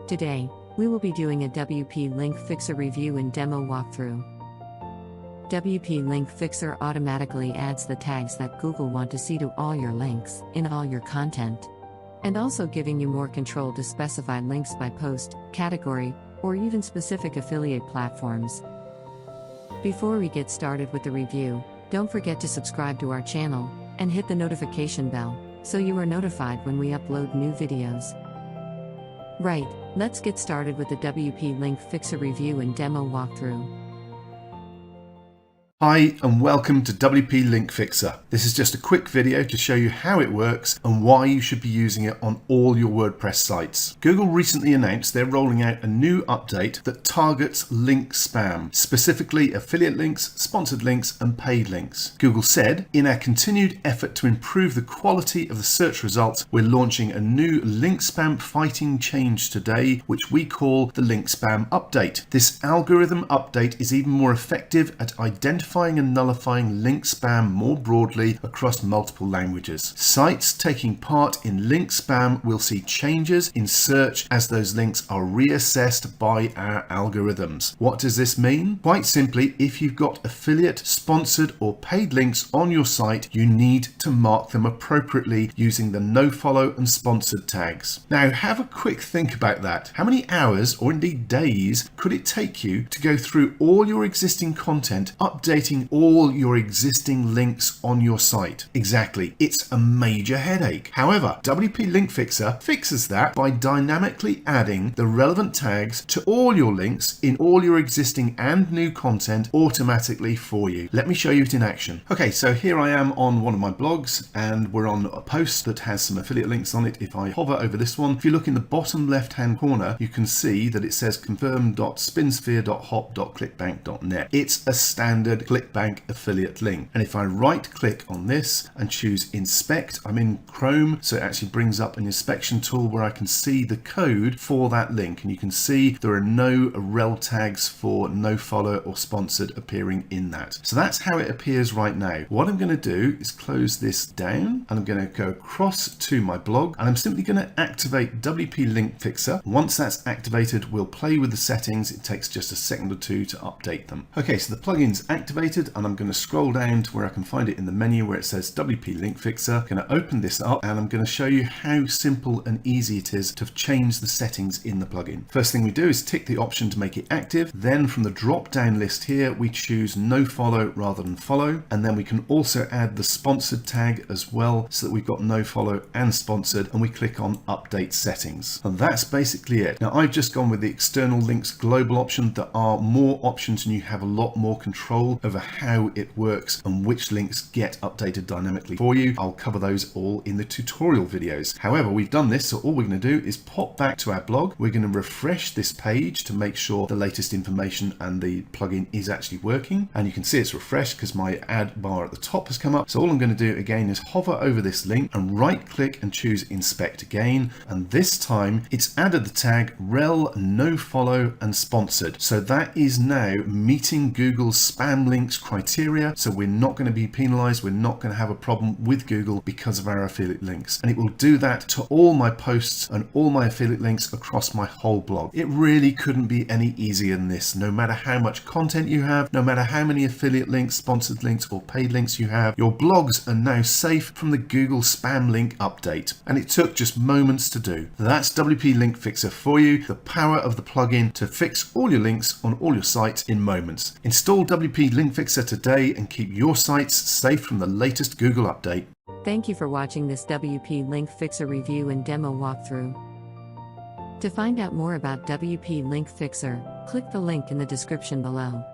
Today, we will be doing a WP Link Fixer review and demo walkthrough. WP Link Fixer automatically adds the tags that Google want to see to all your links, in all your content. And also giving you more control to specify links by post, category, or even specific affiliate platforms. Before we get started with the review, don't forget to subscribe to our channel, and hit the notification bell, so you are notified when we upload new videos. Right, let's get started with the WP Link Fixer review and demo walkthrough. Hi and welcome to WP Link Fixer. This is just a quick video to show you how it works and why you should be using it on all your WordPress sites. Google recently announced they're rolling out a new update that targets link spam, specifically affiliate links, sponsored links and paid links. Google said, in our continued effort to improve the quality of the search results, we're launching a new link spam fighting change today, which we call the link spam update. This algorithm update is even more effective at identifying and nullifying link spam more broadly across multiple languages. Sites taking part in link spam will see changes in search as those links are reassessed by our algorithms. What does this mean? Quite simply, if you've got affiliate, sponsored or paid links on your site, you need to mark them appropriately using the nofollow and sponsored tags. Now have a quick think about that. How many hours or indeed days could it take you to go through all your existing content, updating all your existing links on your site? Exactly, it's a major headache. However, WP Link Fixer fixes that by dynamically adding the relevant tags to all your links in all your existing and new content automatically for you. Let me show you it in action. Okay, so here I am on one of my blogs and we're on a post that has some affiliate links on it. If I hover over this one, if you look in the bottom left hand corner, you can see that it says confirm.spinsphere.hop.clickbank.net. It's a standard ClickBank affiliate link. And if I right click on this and choose inspect, I'm in Chrome, so it actually brings up an inspection tool where I can see the code for that link. And you can see there are no rel tags for nofollow or sponsored appearing in that. So that's how it appears right now. What I'm going to do is close this down and I'm going to go across to my blog and I'm simply going to activate WP Link Fixer. Once that's activated, we'll play with the settings. It takes just a second or two to update them. Okay, so the plugin's activated and I'm going to scroll down to where I can find it in the menu where it says WP Link Fixer. I'm going to open this up and I'm going to show you how simple and easy it is to change the settings in the plugin. First thing we do is tick the option to make it active. Then from the drop down list here, we choose no follow rather than follow. And then we can also add the sponsored tag as well so that we've got no follow and sponsored, and we click on update settings. And that's basically it. Now I've just gone with the external links global option. There are more options and you have a lot more control over how it works and which links get updated dynamically for you. I'll cover those all in the tutorial videos. However, we've done this, so all we're going to do is pop back to our blog. We're going to refresh this page to make sure the latest information and the plugin is actually working. And you can see it's refreshed because my ad bar at the top has come up. So all I'm going to do again is hover over this link and right click and choose inspect again. And this time it's added the tag rel nofollow and sponsored. So that is now meeting Google's spam links criteria, so we're not going to be penalized. We're not going to have a problem with Google because of our affiliate links, and it will do that to all my posts and all my affiliate links across my whole blog. It really couldn't be any easier than this. No matter how much content you have, no matter how many affiliate links, sponsored links or paid links you have, your blogs are now safe from the Google spam link update, and it took just moments to do. That's WP Link Fixer for you, the power of the plugin to fix all your links on all your sites in moments. Install WP Link Fixer today and keep your sites safe from the latest Google update. Thank you for watching this WP Link Fixer review and demo walkthrough. To find out more about WP Link Fixer, click the link in the description below.